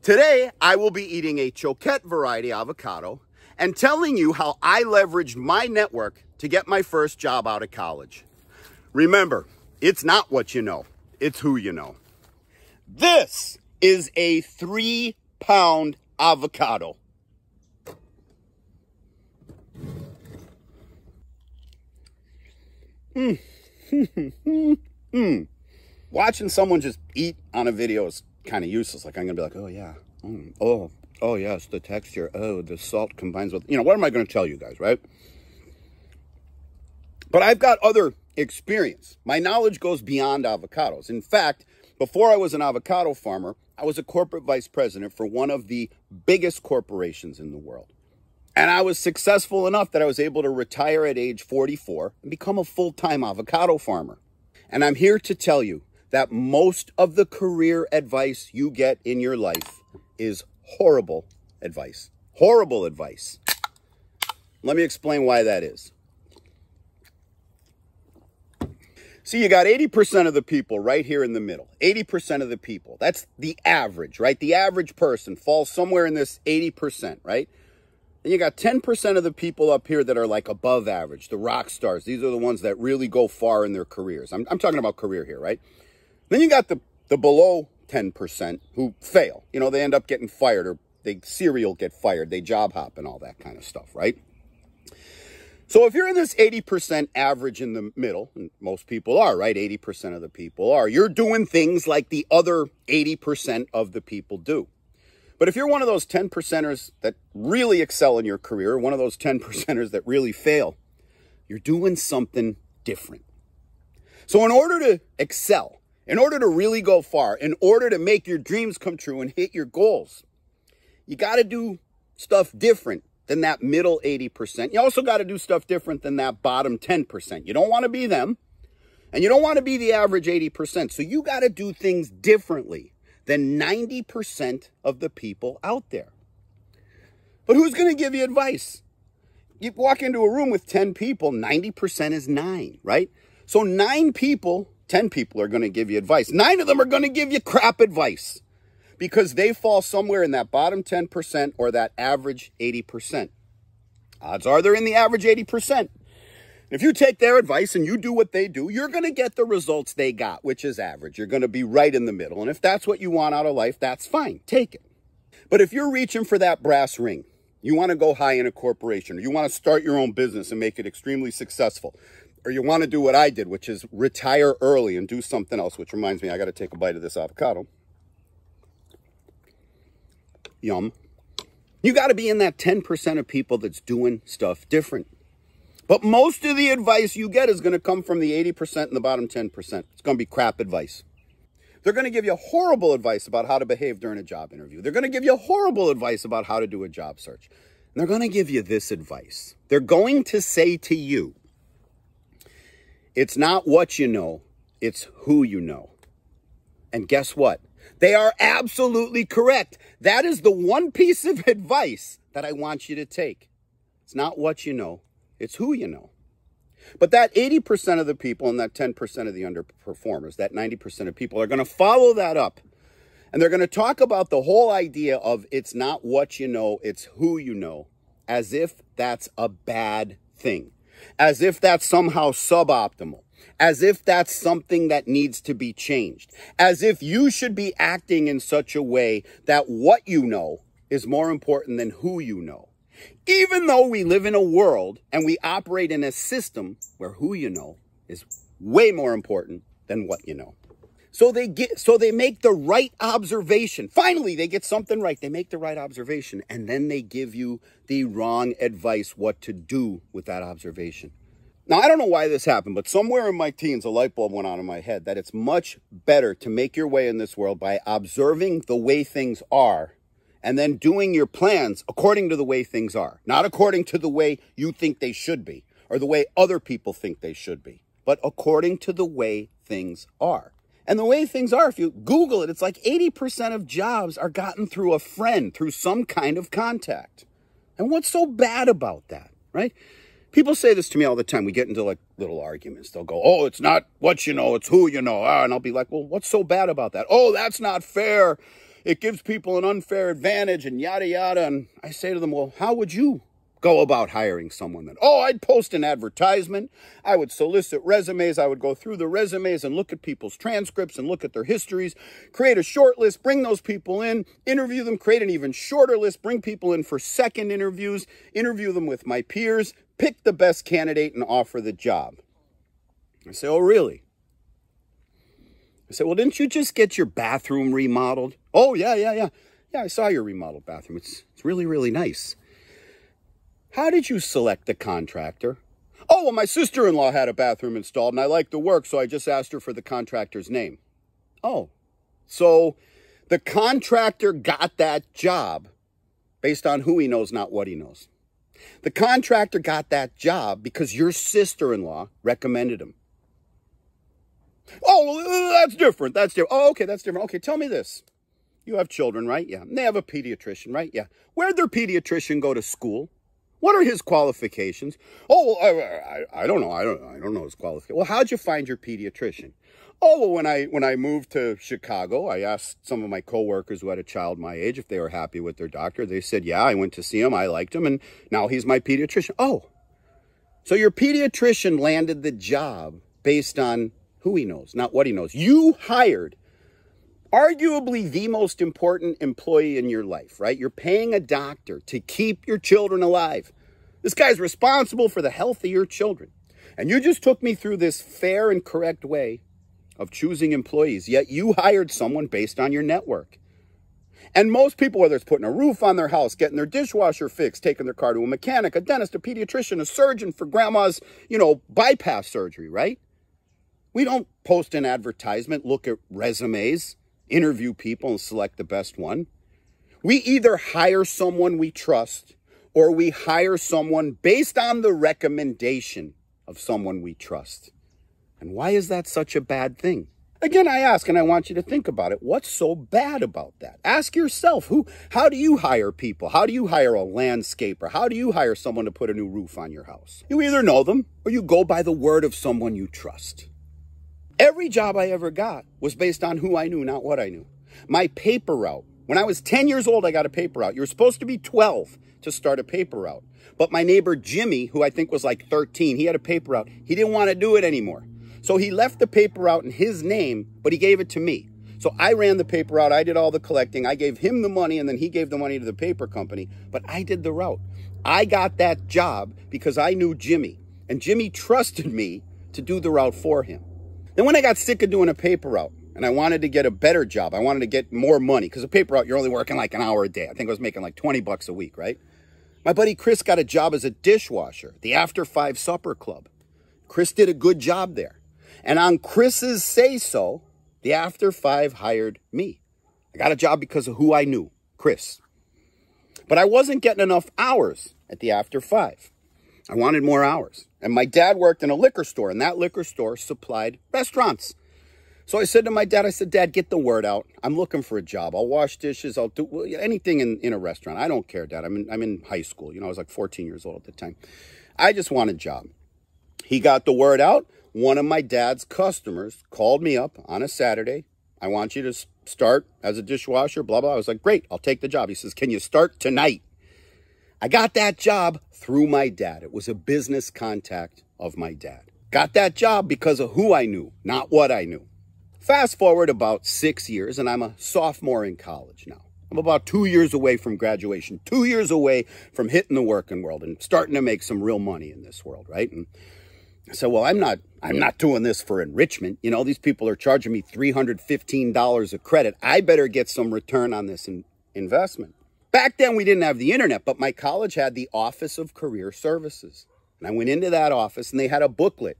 Today, I will be eating a Choquette variety avocado and telling you how I leveraged my network to get my first job out of college. Remember, it's not what you know, it's who you know. This is a 3-pound avocado. Watching someone just eat on a video is kind of useless. Like, I'm going to be like, oh, yeah. Oh, yes, the texture. Oh, the salt combines with, what am I going to tell you guys, right? But I've got other experience. My knowledge goes beyond avocados. In fact, before I was an avocado farmer, I was a corporate vice president for one of the biggest corporations in the world. And I was successful enough that I was able to retire at age 44 and become a full-time avocado farmer. And I'm here to tell you that most of the career advice you get in your life is horrible advice. Horrible advice. Let me explain why that is. See, you got 80% of the people right here in the middle. 80% of the people. That's the average, right? The average person falls somewhere in this 80%, right? And you got 10% of the people up here that are like above average, the rock stars. These are the ones that really go far in their careers. I'm talking about career here, right? Then you got the below 10% who fail. They end up getting fired, or they serial get fired. They job hop and all that kind of stuff, right? So if you're in this 80% average in the middle, and most people are, right? 80% of the people are. You're doing things like the other 80% of the people do. But if you're one of those 10%ers that really excel in your career, one of those 10%ers that really fail, you're doing something different. So in order to excel, in order to really go far, in order to make your dreams come true and hit your goals, you got to do stuff different than that middle 80%. You also got to do stuff different than that bottom 10%. You don't want to be them, and you don't want to be the average 80%. So you got to do things differently than 90% of the people out there. But who's going to give you advice? You walk into a room with 10 people, 90% is 9, right? So 9 people, 10 people are going to give you advice. 9 of them are going to give you crap advice because they fall somewhere in that bottom 10% or that average 80%. Odds are they're in the average 80%. If you take their advice and you do what they do, you're going to get the results they got, which is average. You're going to be right in the middle. And if that's what you want out of life, that's fine. Take it. But if you're reaching for that brass ring, you want to go high in a corporation, or you want to start your own business and make it extremely successful, or you want to do what I did, which is retire early and do something else, which reminds me, I got to take a bite of this avocado. Yum. You got to be in that 10% of people that's doing stuff different. But most of the advice you get is going to come from the 80% and the bottom 10%. It's going to be crap advice. They're going to give you horrible advice about how to behave during a job interview. They're going to give you horrible advice about how to do a job search. And they're going to give you this advice. They're going to say to you, it's not what you know, it's who you know. And guess what? They are absolutely correct. That is the one piece of advice that I want you to take. It's not what you know, it's who you know. But that 80% of the people and that 10% of the underperformers, that 90% of people are going to follow that up. And they're going to talk about the whole idea of it's not what you know, it's who you know, as if that's a bad thing, as if that's somehow suboptimal, as if that's something that needs to be changed, as if you should be acting in such a way that what you know is more important than who you know. Even though we live in a world and we operate in a system where who you know is way more important than what you know. So they make the right observation. Finally, they get something right. They make the right observation, and then they give you the wrong advice what to do with that observation. Now, I don't know why this happened, but somewhere in my teens, a light bulb went on in my head that it's much better to make your way in this world by observing the way things are and then doing your plans according to the way things are, not according to the way you think they should be or the way other people think they should be, but according to the way things are. And the way things are, if you Google it, it's like 80% of jobs are gotten through a friend, through some kind of contact. And what's so bad about that, right? People say this to me all the time. We get into like little arguments. They'll go, oh, it's not what you know, it's who you know. And I'll be like, well, what's so bad about that? Oh, that's not fair. it gives people an unfair advantage and yada, yada. And I say to them, well, how would you go about hiring someone then? Oh, I'd post an advertisement. I would solicit resumes. I would go through the resumes and look at people's transcripts and look at their histories, create a short list, bring those people in, interview them, create an even shorter list, bring people in for second interviews, interview them with my peers, pick the best candidate and offer the job. I say, oh, really? I said, well, didn't you just get your bathroom remodeled? Oh, yeah. Yeah, I saw your remodeled bathroom. It's really, really nice. How did you select the contractor? Oh, well, my sister-in-law had a bathroom installed and I liked the work, so I just asked her for the contractor's name. Oh, so the contractor got that job based on who he knows, not what he knows. The contractor got that job because your sister-in-law recommended him. Oh, well, that's different. That's different. Oh, okay, that's different. Okay, tell me this. You have children, right? Yeah. And they have a pediatrician, right? Yeah. Where'd their pediatrician go to school? What are his qualifications? Oh, well, I don't know. I don't know his qualifications. Well, how'd you find your pediatrician? Oh, well, when I moved to Chicago, I asked some of my coworkers who had a child my age if they were happy with their doctor. They said, yeah, I went to see him. I liked him, and now he's my pediatrician. Oh, so your pediatrician landed the job based on who he knows, not what he knows. You hired arguably the most important employee in your life, right? You're paying a doctor to keep your children alive. This guy's responsible for the health of your children. And you just took me through this fair and correct way of choosing employees, yet you hired someone based on your network. And most people, whether it's putting a roof on their house, getting their dishwasher fixed, taking their car to a mechanic, a dentist, a pediatrician, a surgeon for grandma's, bypass surgery, right? We don't post an advertisement, look at resumes, interview people and select the best one. We either hire someone we trust or we hire someone based on the recommendation of someone we trust. And why is that such a bad thing? Again, I ask, and I want you to think about it. What's so bad about that? Ask yourself, how do you hire people? How do you hire a landscaper? How do you hire someone to put a new roof on your house? You either know them or you go by the word of someone you trust. Every job I ever got was based on who I knew, not what I knew. My paper route. When I was 10 years old, I got a paper route. You were supposed to be 12 to start a paper route. But my neighbor Jimmy, who I think was like 13, he had a paper route. He didn't want to do it anymore. So he left the paper route in his name, but he gave it to me. So I ran the paper route. I did all the collecting. I gave him the money, and then he gave the money to the paper company. But I did the route. I got that job because I knew Jimmy. And Jimmy trusted me to do the route for him. Then when I got sick of doing a paper route and I wanted to get a better job, I wanted to get more money because a paper route, you're only working like an hour a day. I think I was making like 20 bucks a week, right? My buddy Chris got a job as a dishwasher, the After 5 Supper Club. Chris did a good job there. And on Chris's say-so, the After 5 hired me. I got a job because of who I knew, Chris. But I wasn't getting enough hours at the After 5. I wanted more hours. And my dad worked in a liquor store, and that liquor store supplied restaurants. So I said to my dad, Dad, get the word out. I'm looking for a job. I'll wash dishes. I'll do anything in a restaurant. I don't care, Dad. I'm in high school. I was like 14 years old at the time. I just want a job. He got the word out. One of my dad's customers called me up on a Saturday. I want you to start as a dishwasher, blah, blah. I was like, great, I'll take the job. He says, can you start tonight? I got that job through my dad. It was a business contact of my dad. Got that job because of who I knew, not what I knew. Fast forward about 6 years, and I'm a sophomore in college now. I'm about 2 years away from graduation, 2 years away from hitting the working world and starting to make some real money in this world, right? And I said, well, I'm not doing this for enrichment. These people are charging me $315 a credit. I better get some return on this investment. Back then, we didn't have the internet, but my college had the Office of Career Services. And I went into that office, and they had a booklet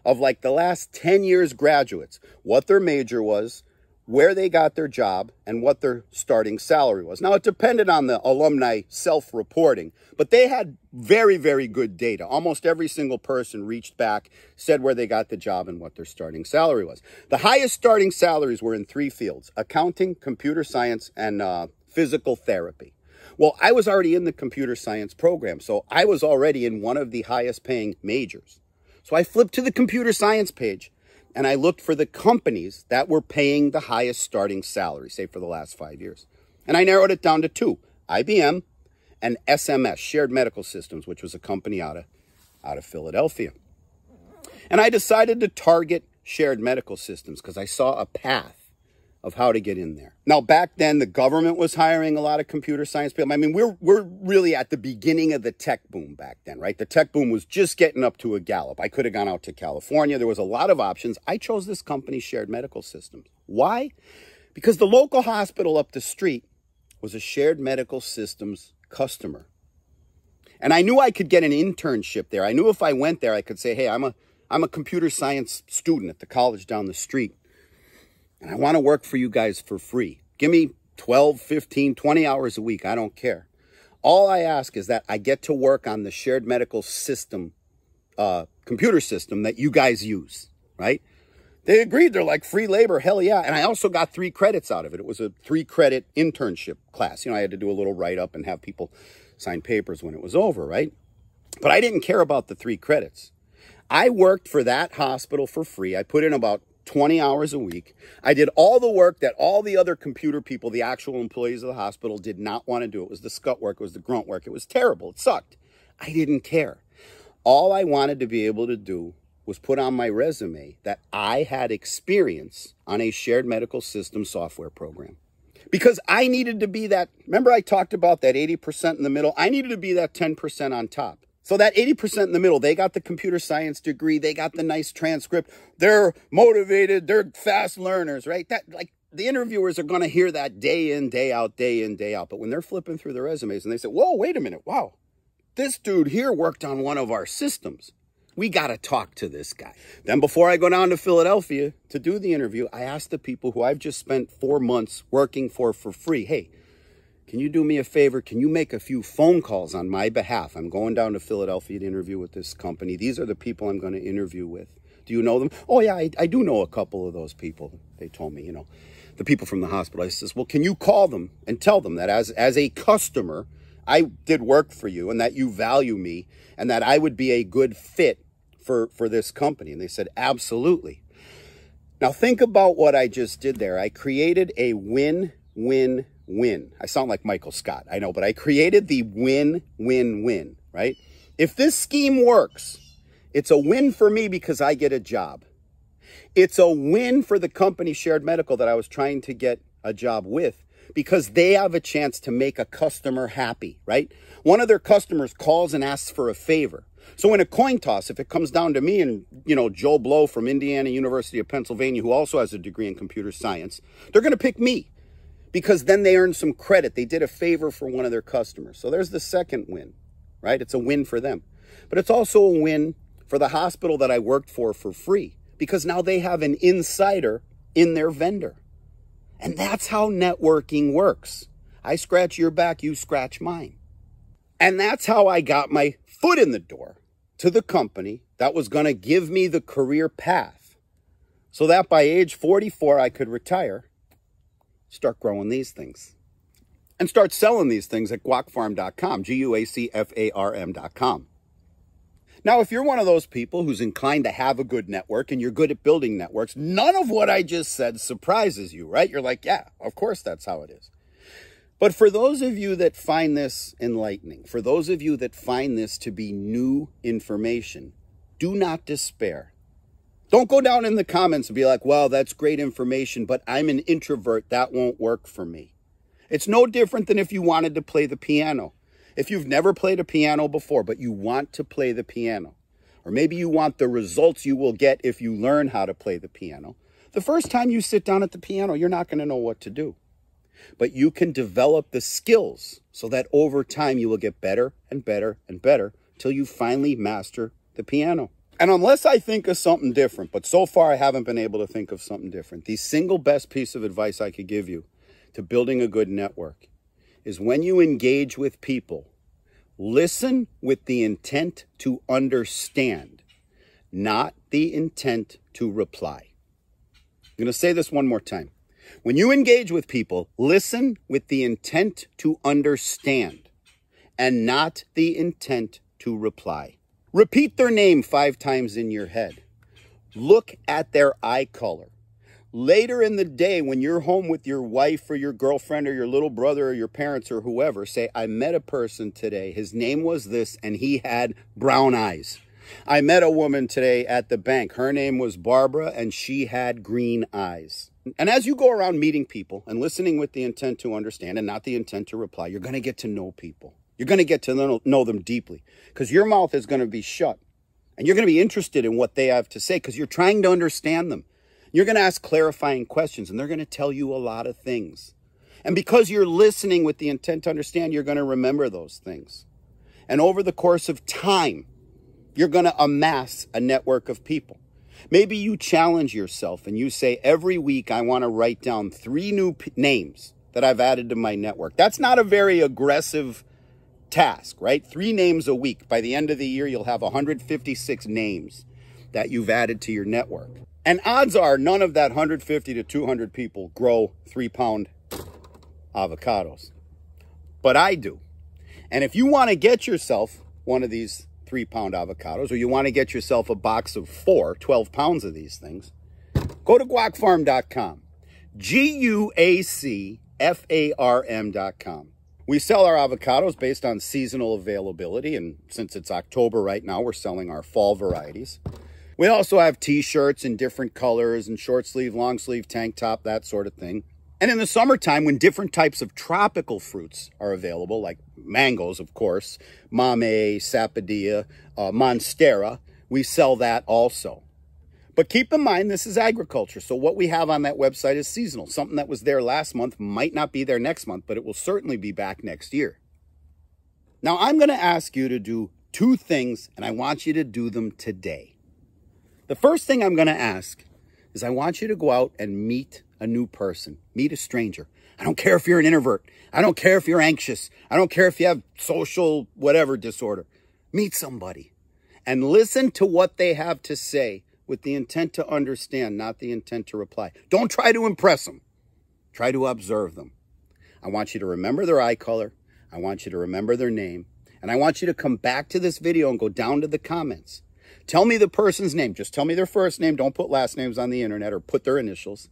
of like the last 10 years graduates, what their major was, where they got their job, and what their starting salary was. Now, it depended on the alumni self-reporting, but they had very, very good data. Almost every single person reached back, said where they got the job and what their starting salary was. The highest starting salaries were in 3 fields: accounting, computer science, and physical therapy. Well, I was already in the computer science program, so I was already in one of the highest paying majors. So I flipped to the computer science page, and I looked for the companies that were paying the highest starting salary, say for the last 5 years. And I narrowed it down to two, IBM and SMS, Shared Medical Systems, which was a company out of Philadelphia. And I decided to target Shared Medical Systems because I saw a path of how to get in there. Now, back then, the government was hiring a lot of computer science people. I mean, we're really at the beginning of the tech boom back then, right? The tech boom was just getting up to a gallop. I could have gone out to California. There was a lot of options. I chose this company, Shared Medical Systems. Why? Because the local hospital up the street was a Shared Medical Systems customer. And I knew I could get an internship there. I knew if I went there, I could say, hey, I'm a computer science student at the college down the street. And I want to work for you guys for free. Give me 12, 15, 20 hours a week. I don't care. All I ask is that I get to work on the Shared Medical System, computer system that you guys use, right? They agreed. They're like, free labor, hell yeah. And I also got 3 credits out of it. It was a 3-credit internship class. You know, I had to do a little write-up and have people sign papers when it was over, right? But I didn't care about the 3 credits. I worked for that hospital for free. I put in about 20 hours a week. I did all the work that all the other computer people, the actual employees of the hospital, did not want to do. It was the scut work. It was the grunt work. It was terrible. It sucked. I didn't care. All I wanted to be able to do was put on my resume that I had experience on a Shared Medical System software program. Because I needed to be that, remember I talked about that 80% in the middle? I needed to be that 10% on top. So that 80% in the middle, they got the computer science degree, they got the nice transcript, they're motivated, they're fast learners, right? That, like, the interviewers are going to hear that day in, day out, day in, day out. But when they're flipping through their resumes and they say, whoa, wait a minute, wow, this dude here worked on one of our systems. We got to talk to this guy. Then before I go down to Philadelphia to do the interview, I asked the people who I've just spent 4 months working for free, hey, can you do me a favor? Can you make a few phone calls on my behalf? I'm going down to Philadelphia to interview with this company. These are the people I'm going to interview with. Do you know them? Oh, yeah, I do know a couple of those people. They told me, you know, the people from the hospital. I says, well, can you call them and tell them that as a customer, I did work for you and that you value me and that I would be a good fit for this company? And they said, absolutely. Now, think about what I just did there. I created a win-win-win. I sound like Michael Scott, I know, but I created the win-win-win, right? If this scheme works, it's a win for me because I get a job. It's a win for the company Shared Medical that I was trying to get a job with because they have a chance to make a customer happy, right? One of their customers calls and asks for a favor. So in a coin toss, if it comes down to me and, you know, Joe Blow from Indiana University of Pennsylvania, who also has a degree in computer science, they're going to pick me because then they earned some credit. They did a favor for one of their customers. So there's the second win, right? It's a win for them. But it's also a win for the hospital that I worked for free because now they have an insider in their vendor. And that's how networking works. I scratch your back, you scratch mine. And that's how I got my foot in the door to the company that was going to give me the career path so that by age 44, I could retire, start growing these things, and start selling these things at guacfarm.com, GUACFARM.com. Now, if you're one of those people who's inclined to have a good network and you're good at building networks, none of what I just said surprises you, right? You're like, yeah, of course that's how it is. But for those of you that find this enlightening, for those of you that find this to be new information, do not despair. Don't go down in the comments and be like, well, that's great information, but I'm an introvert. That won't work for me. It's no different than if you wanted to play the piano. If you've never played a piano before, but you want to play the piano, or maybe you want the results you will get if you learn how to play the piano, the first time you sit down at the piano, you're not going to know what to do. But you can develop the skills so that over time you will get better and better and better till you finally master the piano. And unless I think of something different, but so far I haven't been able to think of something different, the single best piece of advice I could give you to building a good network is when you engage with people, listen with the intent to understand, not the intent to reply. I'm going to say this one more time. When you engage with people, listen with the intent to understand and not the intent to reply. Repeat their name 5 times in your head. Look at their eye color. later in the day when you're home with your wife or your girlfriend or your little brother or your parents or whoever, say, I met a person today. His name was this, and he had brown eyes. I met a woman today at the bank. Her name was Barbara, and she had green eyes. And as you go around meeting people and listening with the intent to understand and not the intent to reply, you're going to get to know people. You're going to get to know them deeply because your mouth is going to be shut. And you're going to be interested in what they have to say because you're trying to understand them. You're going to ask clarifying questions, and they're going to tell you a lot of things. And because you're listening with the intent to understand, you're going to remember those things. And over the course of time, you're going to amass a network of people. Maybe you challenge yourself and you say, every week I want to write down 3 new names that I've added to my network. That's not a very aggressive task, right? 3 names a week. By the end of the year, you'll have 156 names that you've added to your network. And odds are none of that 150 to 200 people grow 3-pound avocados. But I do. And if you want to get yourself one of these 3-pound avocados, or you want to get yourself a box of 12 pounds of these things, go to guacfarm.com. guacfarm.com. We sell our avocados based on seasonal availability, and since it's October right now, we're selling our fall varieties. We also have t-shirts in different colors and short sleeve, long sleeve, tank top, that sort of thing. And in the summertime, when different types of tropical fruits are available, like mangoes, of course, mamey, sapodilla, monstera, we sell that also. But keep in mind, this is agriculture. So what we have on that website is seasonal. Something that was there last month might not be there next month, but it will certainly be back next year. Now, I'm going to ask you to do 2 things, and I want you to do them today. The first thing I'm going to ask is I want you to go out and meet a new person. Meet a stranger. I don't care if you're an introvert. I don't care if you're anxious. I don't care if you have social whatever disorder. Meet somebody and listen to what they have to say with the intent to understand, not the intent to reply. Don't try to impress them. Try to observe them. I want you to remember their eye color. I want you to remember their name. And I want you to come back to this video and go down to the comments. Tell me the person's name. Just tell me their first name. Don't put last names on the internet or put their initials.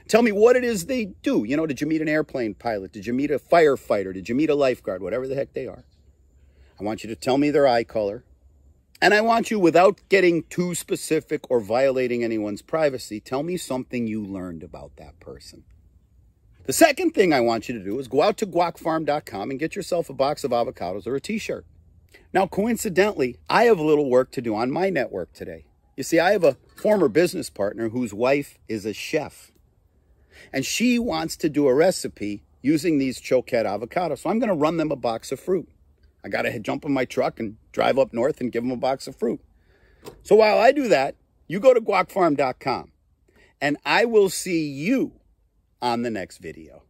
Tell me what it is they do. You know, did you meet an airplane pilot? Did you meet a firefighter? Did you meet a lifeguard? Whatever the heck they are. I want you to tell me their eye color. And I want you, without getting too specific or violating anyone's privacy, tell me something you learned about that person. The second thing I want you to do is go out to guacfarm.com and get yourself a box of avocados or a t-shirt. Now, coincidentally, I have a little work to do on my network today. You see, I have a former business partner whose wife is a chef. And she wants to do a recipe using these Choquette avocados. So I'm going to run them a box of fruit. I got to jump in my truck and drive up north and give them a box of fruit. So while I do that, you go to guacfarm.com. And I will see you on the next video.